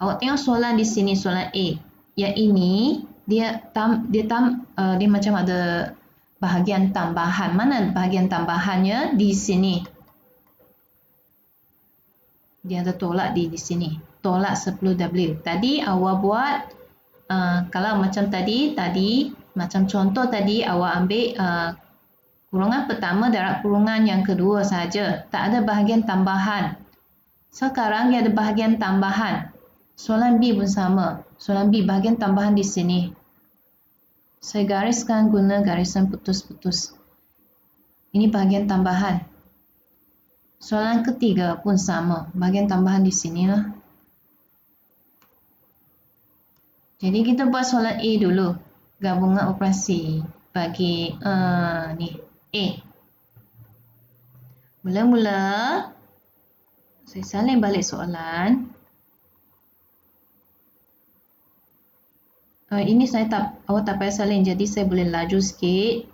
Speaker 1: Awak tengok soalan di sini, soalan A. Yang ini dia macam ada bahagian tambahan. Mana bahagian tambahannya? Di sini. Dia ada tolak di sini. Tolak 10W. Tadi awak buat kalau macam tadi macam contoh tadi awak ambil kurungan pertama darab kurungan yang kedua saja. Tak ada bahagian tambahan. Sekarang dia ada bahagian tambahan. Soalan B pun sama. Soalan B bahagian tambahan di sini. Saya gariskan guna garisan putus-putus. Ini bahagian tambahan. Soalan ketiga pun sama. Bahagian tambahan di sinilah. Jadi kita buat soalan A dulu. Gabungan operasi bagi ni A. Mula-mula saya salin balik soalan. Ini awak tak payah salin, jadi saya boleh laju sikit.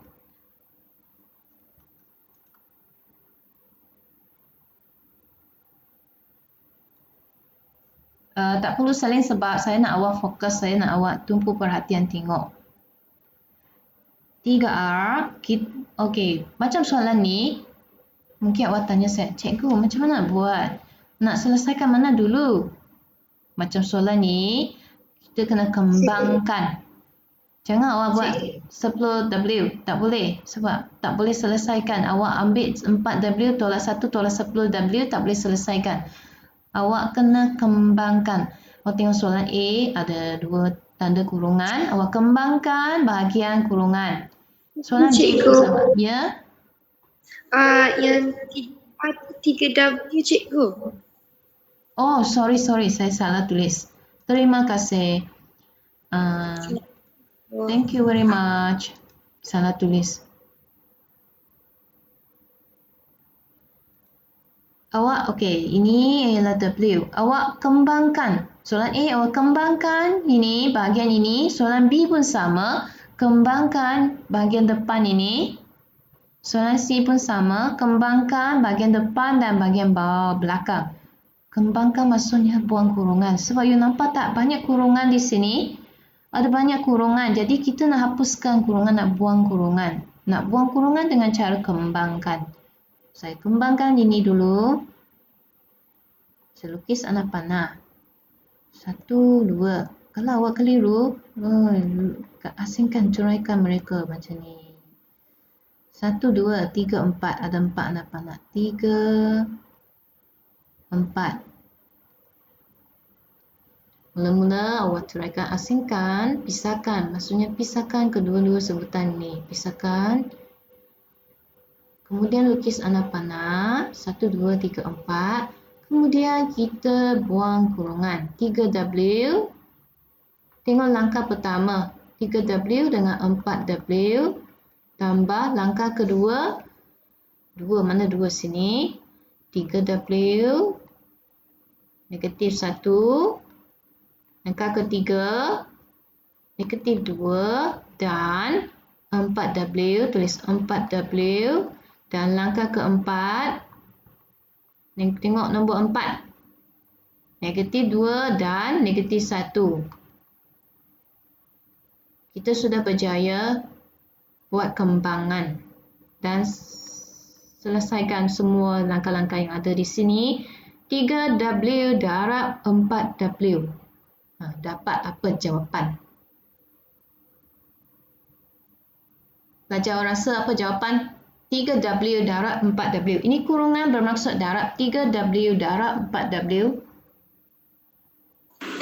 Speaker 1: Tak perlu salin sebab saya nak awak fokus, saya nak awak tumpu perhatian tengok. 3R, okey, macam soalan ni, mungkin awak tanya saya, cikgu macam mana buat? Nak selesaikan mana dulu? Macam soalan ni, kita kena kembangkan. Jangan awak buat 10W, tak boleh. Sebab tak boleh selesaikan. Awak ambil 4W tolak 1 tolak 10W, tak boleh selesaikan. Awak kena kembangkan. Awak tengok soalan A, ada 2 tanda kurungan. Awak kembangkan bahagian kurungan. Soalan B pun sama. Ya?
Speaker 2: Yang 3W, cikgu.
Speaker 1: Oh, sorry. Saya salah tulis. Terima kasih. Thank you very much. Salah tulis. Awak, okey, ini ialah W. Awak kembangkan. Soalan A, awak kembangkan ini, bahagian ini. Soalan B pun sama. Kembangkan bahagian depan ini. Soalan C pun sama. Kembangkan bahagian depan dan bahagian bawah belakang. Kembangkan maksudnya buang kurungan. Sebab you nampak tak banyak kurungan di sini? Ada banyak kurungan. Jadi kita nak hapuskan kurungan, nak buang kurungan. Nak buang kurungan dengan cara kembangkan. Saya kembangkan ini dulu. Saya lukis anak panah. 1, 2. Kalau awak keliru, asingkan, ceraikan mereka macam ni. 1, 2, 3, 4. Ada 4 anak panah. 3, 4. Mula-mula awak ceraikan, asingkan, pisahkan. Maksudnya pisahkan kedua-dua sebutan ni. Pisahkan. Kemudian lukis anak panah. 1, 2, 3, 4. Kemudian kita buang kurungan. 3W. Tengok langkah pertama. 3W dengan 4W. Tambah langkah kedua. 2. Mana 2 sini? 3W. Negatif 1. Langkah ketiga. Negatif 2. Dan 4W. Tulis 4W. Dan langkah keempat, tengok nombor 4. Negatif 2 dan negatif 1. Kita sudah berjaya buat kembangan dan selesaikan semua langkah-langkah yang ada di sini. 3W darab 4W. Dapat apa jawapan? Pelajar rasa apa jawapan? 3W darab 4W. Ini kurungan bermaksud darab. 3W darab 4W.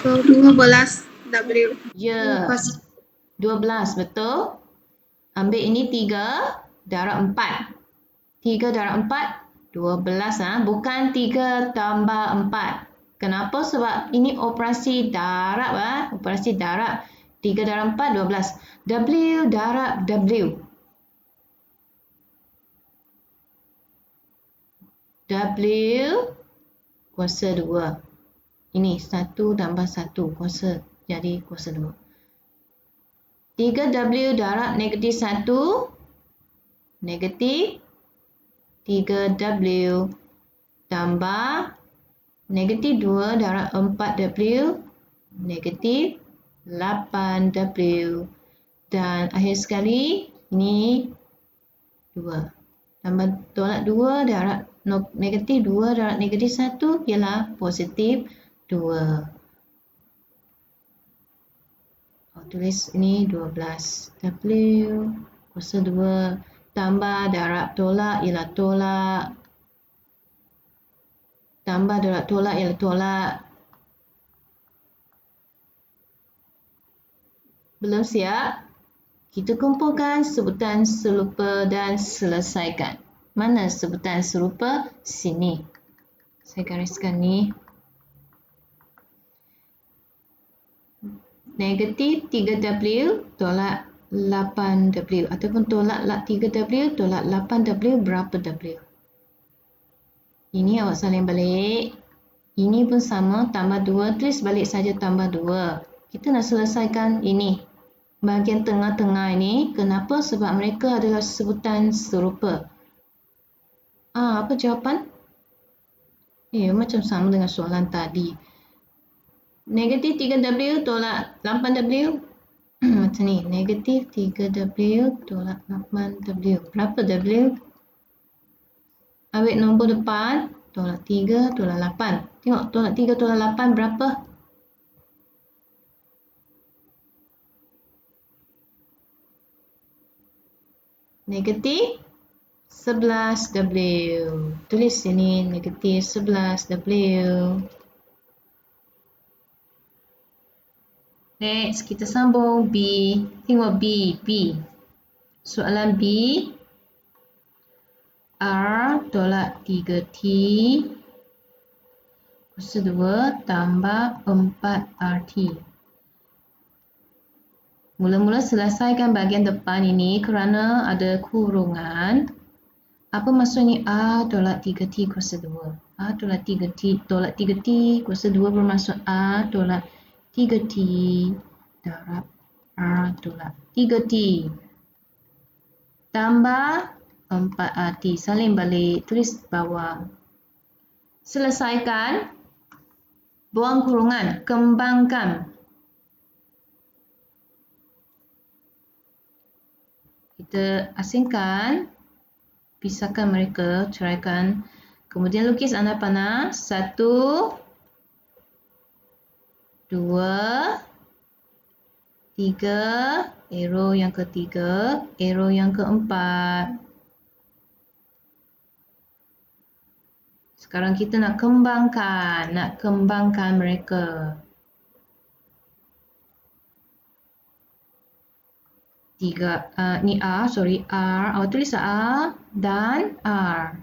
Speaker 2: 12W.
Speaker 1: Ya. 12, betul. Ambil ini 3 darab 4. 3 darab 4, 12. Bukan 3 tambah 4. Kenapa? Sebab ini operasi darab. Operasi darab. 3 darab 4, 12. W darab W. W kuasa 2. Ini 1 tambah 1 kuasa. Jadi kuasa 2. 3W darab negatif 1. Negatif 3W tambah negatif 2 darab 4W. Negatif 8W. Dan akhir sekali, ini 2. Tambah tolak 2 darab negatif 2 darab negatif 1 ialah positif 2. Tulis ini 12W kuasa 2 tambah darab tolak ialah tolak. Tambah darab tolak ialah tolak. Belum siap? Kita kumpulkan sebutan serupa dan selesaikan. Mana sebutan serupa? Sini. Saya gariskan ni. Negatif 3W tolak 8W ataupun tolak 3W tolak 8W berapa W? Ini awak salin balik. Ini pun sama, tambah 2, tulis balik saja tambah 2. Kita nak selesaikan ini. Bahagian tengah-tengah ini, kenapa? Sebab mereka adalah sebutan serupa. Apa jawapan? Macam sama dengan soalan tadi. Negatif 3W tolak 8W. Macam ni, negatif 3W tolak 8W. Berapa W? Ambil nombor depan, tolak 3 tolak 8. Tengok, tolak 3 tolak 8 berapa? Negatif 11W. Tulis sini negatif 11W. Next, kita sambung B. Tengok B. Soalan B. R tolak 3T kuasa 2 tambah 4RT. Mula-mula selesaikan bahagian depan ini kerana ada kurungan. Apa maksud ni? A tolak 3T kuasa 2. A tolak 3T tolak 3T kuasa 2 bermaksud A tolak 3T darab R tolak 3T. Tambah 4RT. Salin balik. Tulis bawah. Selesaikan. Buang kurungan. Kembangkan. Kita asingkan, pisahkan mereka, ceraikan. Kemudian lukis anak panah. 1, 2, 3, arrow yang ketiga, arrow yang keempat. Sekarang kita nak kembangkan mereka. 3, ni R, awak tulis A dan R.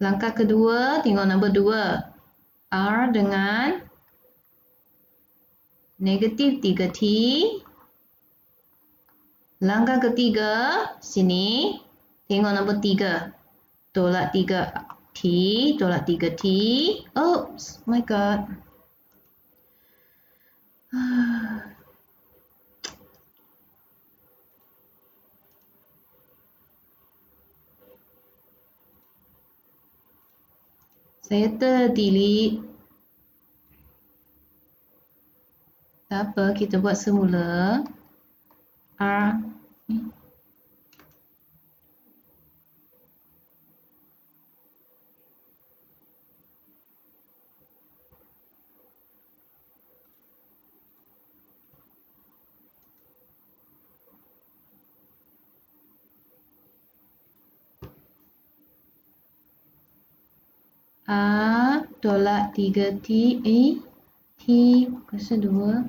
Speaker 1: Langkah kedua, tengok nombor 2. R dengan negatif 3T. Langkah ketiga, sini, tengok nombor 3. Tolak 3T, tolak 3T. Oops, my God. Saya terdelete. Tak apa, kita buat semula. R. A tolak 3T. T kuasa 2.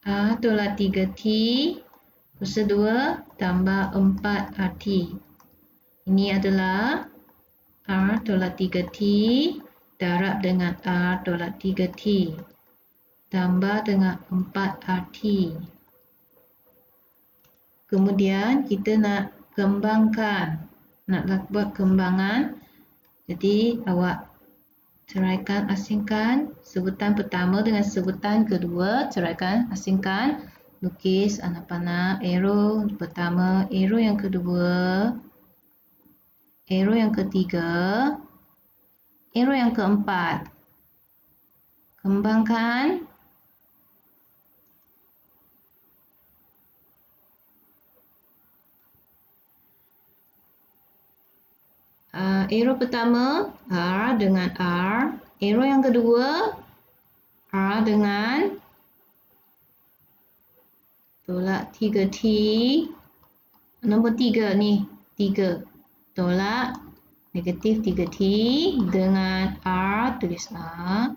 Speaker 1: A tolak 3T kuasa 2 tambah 4RT. Ini adalah R tolak 3T darab dengan R tolak 3T. Tambah dengan 4RT. kemudian kita nak kembangkan, nak buat kembangan. Jadi awak ceraikan asingkan sebutan pertama dengan sebutan kedua, ceraikan asingkan, lukis anak panah, arrow pertama, arrow yang kedua, arrow yang ketiga, arrow yang keempat. Kembangkan. Arrow pertama R dengan R, arrow yang kedua R dengan tolak 3T, nombor 3 ni, 3 tolak negatif 3T dengan R, tulis R,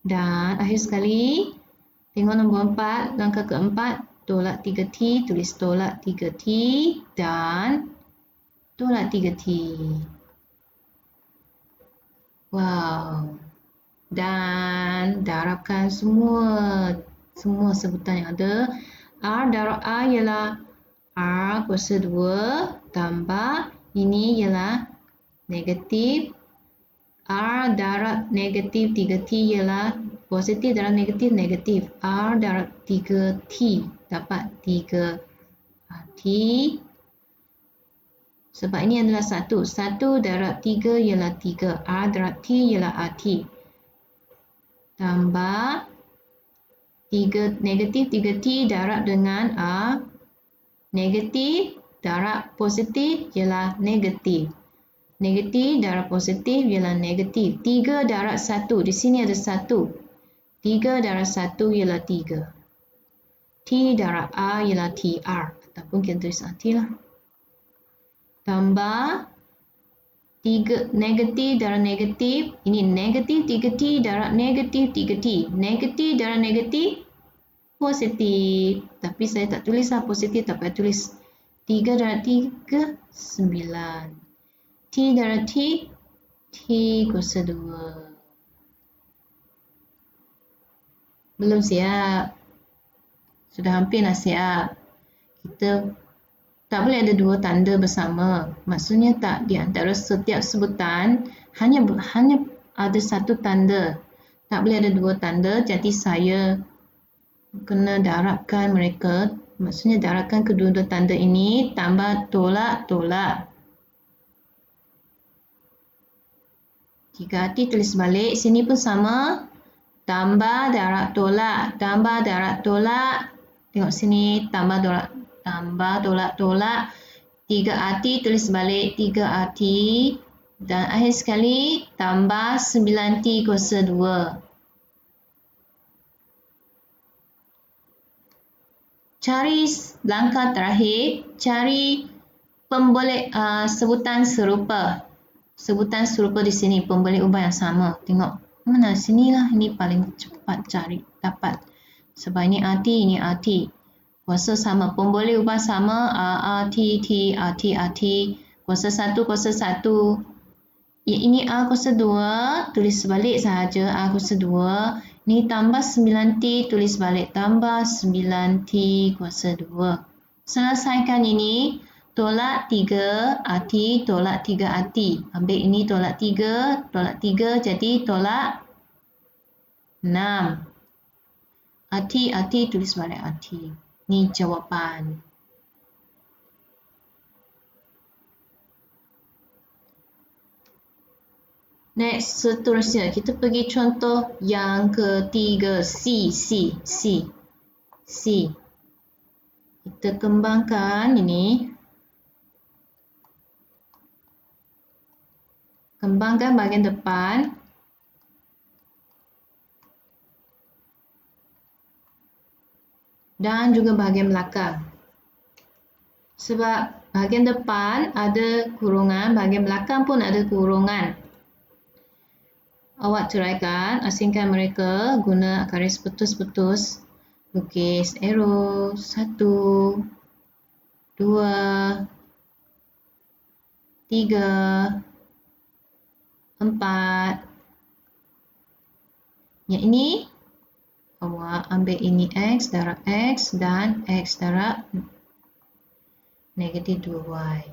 Speaker 1: dan akhir sekali tengok nombor 4, langkah keempat, tolak 3T, tulis tolak 3T dan tolak 3T. Wow. Dan darabkan semua sebutan yang ada. R darab A ialah R kuasa 2 tambah ini ialah negatif. R darab negatif 3T ialah positif darab negatif negatif. R darab 3T dapat 3T. Sebab ini adalah 1. 1 darab 3 ialah 3. R darab T ialah RT. Tambah 3 negatif 3T darab dengan R. Negatif darab positif ialah negatif. Negatif darab positif ialah negatif. 3 darab 1. Di sini ada 1. 3 darab 1 ialah 3. T darab R ialah TR. Ataupun kita tulis RT lah. Tambah 3 negatif darab negatif. Ini negatif 3T darab negatif 3T. Negatif darab negatif positif. Tapi saya tak tulis lah positif, tak payah tulis. 3 darab 3, 9. T darab T, T kuasa 2. Belum siap. Sudah hampir nak siap. Kita tak boleh ada dua tanda bersama. Maksudnya tak, di antara setiap sebutan hanya ada satu tanda. Tak boleh ada dua tanda. Jadi saya kena darabkan mereka. Maksudnya darabkan kedua-dua tanda ini tambah tolak-tolak. 3 hati tulis balik. Sini pun sama. Tambah darab tolak. Tambah darab tolak. Tengok sini. Tambah tolak-tolak. 3 arti tulis balik 3 arti. Dan akhir sekali tambah 9T kuasa 2. Cari langkah terakhir. Cari sebutan serupa. Sebutan serupa di sini. Pemboleh ubah yang sama. Tengok. Mana sinilah. Ini paling cepat cari. Dapat. Sebab ini arti, ini arti. Kuasa sama, pemboleh ubah sama, R, T, T, R, T, R, T. Kuasa 1, kuasa 1. Ini R kuasa 2, tulis sebalik sahaja R kuasa 2. Ini tambah 9T, tulis balik tambah 9T kuasa 2. Selesaikan ini, tolak 3 RT, tolak 3 RT. Ambil ini tolak 3, jadi tolak 6. RT, RT, tulis balik RT. Ni jawapan. Next, seterusnya kita pergi contoh yang ketiga, C. Kita kembangkan ini. Kembangkan bahagian depan. Dan juga bahagian belakang. Sebab bahagian depan ada kurungan, bahagian belakang pun ada kurungan. Awak ceraikan, asingkan mereka guna garis putus-putus. Lukis arrow 1, 2, 3, 4. Yang ini awak ambil ini X darab X dan X darab negatif 2y.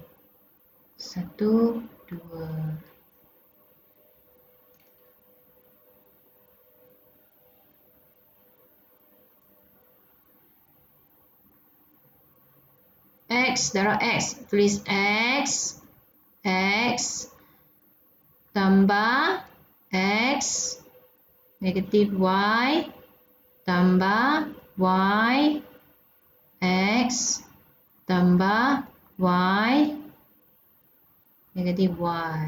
Speaker 1: 1, 2. X darab X. Tulis X. X tambah X negatif Y tambah Y X tambah Y negatif Y.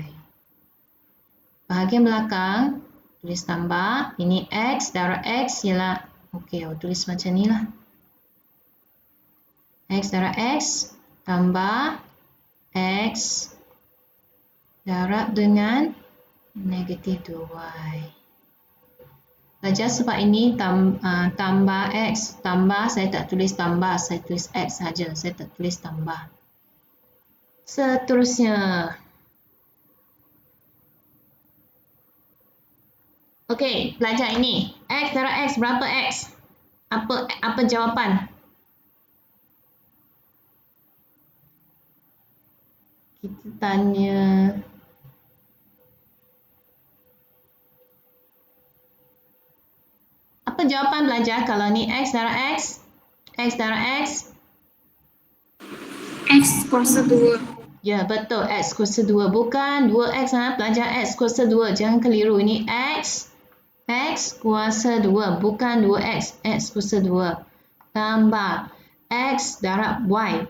Speaker 1: Bahagian belakang tulis tambah. Ini X darab X ialah, okey, awak tulis macam ni lah. X darab X tambah X darab dengan negatif 2y. Belajar sebab ini tambah X. Tambah, saya tak tulis tambah, saya tulis X saja. Saya tak tulis tambah. Seterusnya. Okey, belajar ini. X darab X, berapa X? Apa jawapan? Kita tanya. Apa jawapan belajar kalau ni X darab X? X darab X?
Speaker 2: X kuasa 2.
Speaker 1: Ya, betul. X kuasa 2. Bukan 2X. Pelajar X kuasa 2. Jangan keliru. Ini X. X kuasa 2. Bukan 2X. X kuasa 2. Tambah X darab Y.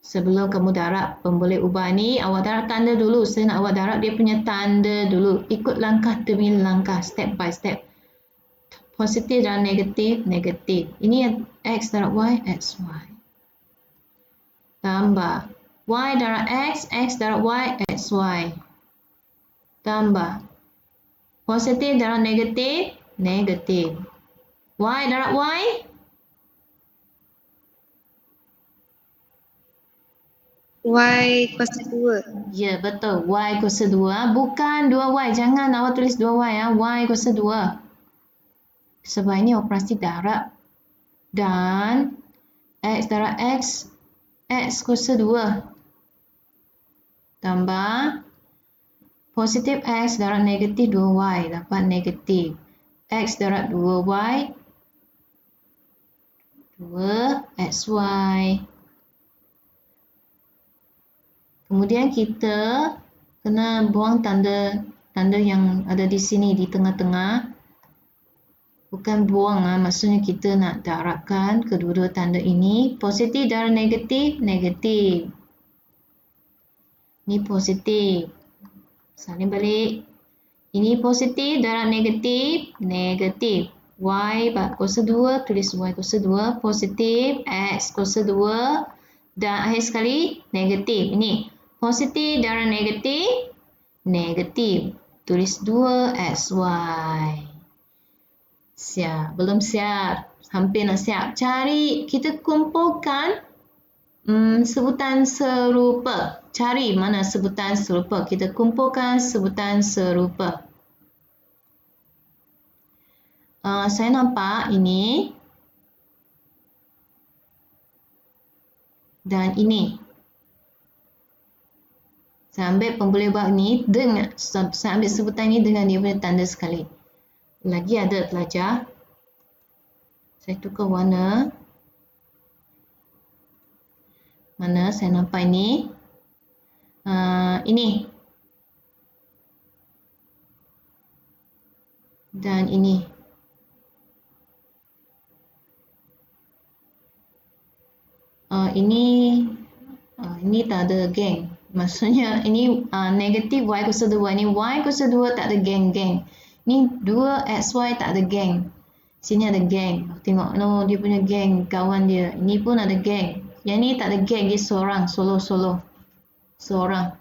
Speaker 1: Sebelum kamu darab pemboleh ubah ni, awak darab tanda dulu. Saya nak awak darab dia punya tanda dulu. Ikut langkah demi langkah. Step by step. Positif dan negatif, negatif. Ini X darab Y, XY. Tambah Y darab X darab Y, XY. Tambah positif darab negatif, negatif. Y darab Y.
Speaker 2: Y kuasa 2.
Speaker 1: Ya, betul. Y kuasa 2. Bukan 2Y. Jangan awak tulis 2Y. Y kuasa 2. Sebab ini operasi darab. Dan X darab X, X kuasa 2. Tambah positif X darab negatif 2Y. Dapat negatif. X darab 2Y. 2XY. Kemudian kita kena buang tanda yang ada di sini di tengah-tengah. Bukan buang, maksudnya kita nak darabkan kedua-dua tanda ini. Positif darab negatif, negatif. Ini positif. Salin balik. Ini positif darab negatif, negatif. Y kuasa 2, tulis Y kuasa 2. Positif, X kuasa 2. Dan akhir sekali, negatif. Ini positif darab negatif, negatif. Tulis 2XY. Siap. Belum siap. Hampir nak siap. Cari, kita kumpulkan sebutan serupa. Cari mana sebutan serupa. Kita kumpulkan sebutan serupa. Saya nampak ini. Dan ini. Saya ambil pemboleh ubah ini dengan, saya ambil sebutan ini dengan dia punya tanda sekali. Lagi ada pelajar. Saya tukar warna. Mana saya nampak ini? Ini. Dan ini. Ini tak ada geng. Maksudnya ini negatif Y kuasa 2. Ini Y kuasa 2 tak ada geng-geng. Ini 2XY tak ada geng. Sini ada geng. Tengok, no, dia punya geng, kawan dia. Ini pun ada geng. Yang ni tak ada geng, dia seorang, solo-solo. Seorang.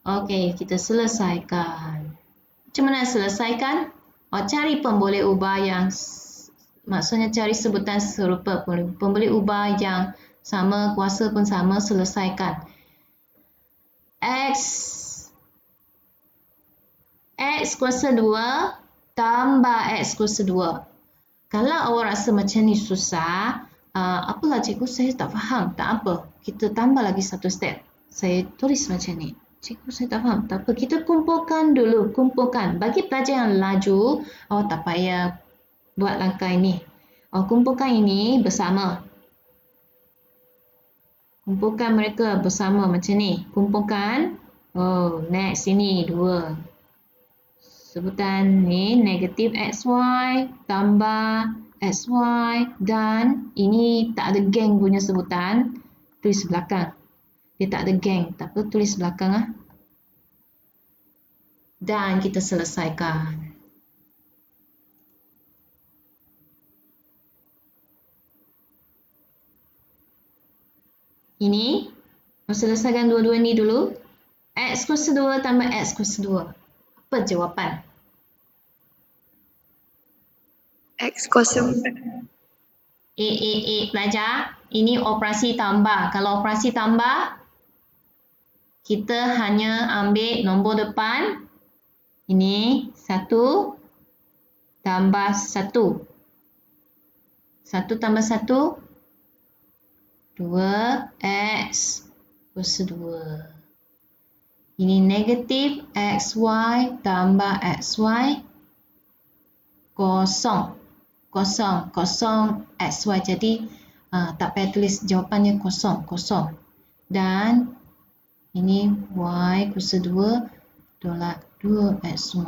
Speaker 1: Okey, kita selesaikan. Macam mana selesaikan? Cari pemboleh ubah yang, maksudnya cari sebutan serupa. Pemboleh ubah yang sama, kuasa pun sama, selesaikan. X kuasa 2 tambah X kuasa 2. Kalau awak rasa macam ni susah, Apalah cikgu, saya tak faham. Tak apa. Kita tambah lagi satu step. Saya tulis macam ni. Cikgu, saya tak faham. Tak apa. Kita kumpulkan dulu. Kumpulkan. Bagi pelajar yang laju, awak tak payah buat langkah ini. Kumpulkan ini bersama. Kumpulkan mereka bersama macam ni. Kumpulkan. Next. Sini 2. Sebutan ni negatif XY tambah XY dan ini tak ada geng punya sebutan. Tulis belakang. Dia tak ada geng. Tak apa, tulis belakang . Dan kita selesaikan. Ini, selesaikan dua-dua ni dulu. X kuasa 2 tambah X kuasa 2. Apa jawapan?
Speaker 2: X kuasa 4.
Speaker 1: Pelajar. Ini operasi tambah. Kalau operasi tambah, kita hanya ambil nombor depan. Ini 1 tambah 1. 1 tambah 1. 2x kuasa 2. Ini negatif xy tambah xy kosong. Kosong xy. Jadi tak payah tulis jawapannya kosong. Dan ini y kuasa 2 tolak 2xy.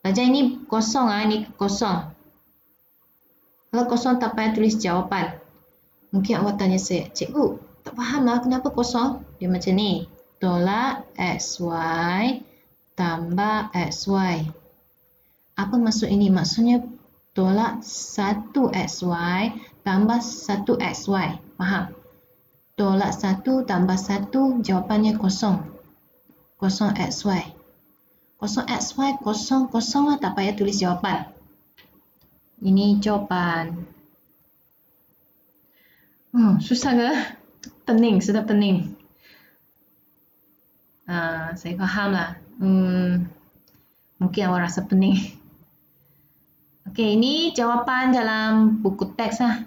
Speaker 1: Pelajar ini kosong. Ini kosong. Kalau kosong tak payah tulis jawapan. Mungkin awak tanya saya, cikgu, tak faham lah kenapa kosong. Dia macam ni. Tolak xy tambah xy. Apa maksud ini? Maksudnya tolak 1xy tambah 1xy. Faham? Tolak 1 tambah 1, jawapannya kosong. Kosong xy. Kosong xy, kosong lah, tak payah tulis jawapan. Ini jawapan. Susah ke? Pening, sudah pening. Saya faham lah. Mungkin awak rasa pening. Okey, ini jawapan dalam buku teks lah.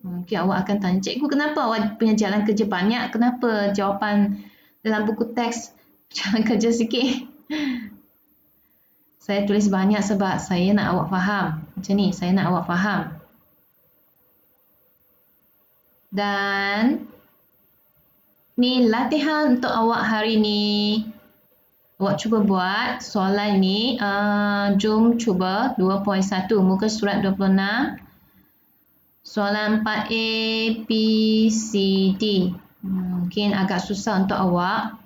Speaker 1: Mungkin awak akan tanya, cikgu, kenapa awak punya jalan kerja banyak? Kenapa jawapan dalam buku teks jalan kerja sikit? Saya tulis banyak sebab saya nak awak faham. Macam ni, saya nak awak faham. Dan ni latihan untuk awak hari ni. Awak cuba buat soalan ni. Jom cuba 2.1 muka surat 26. Soalan 4A, B, C, D. Mungkin agak susah untuk awak.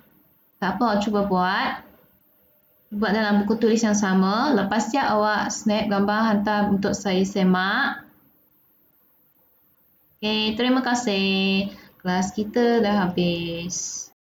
Speaker 1: Tak apa, awak cuba buat. Buat dalam buku tulis yang sama. Lepas siap awak snap gambar hantar untuk saya semak. Okey, terima kasih. Kelas kita dah habis.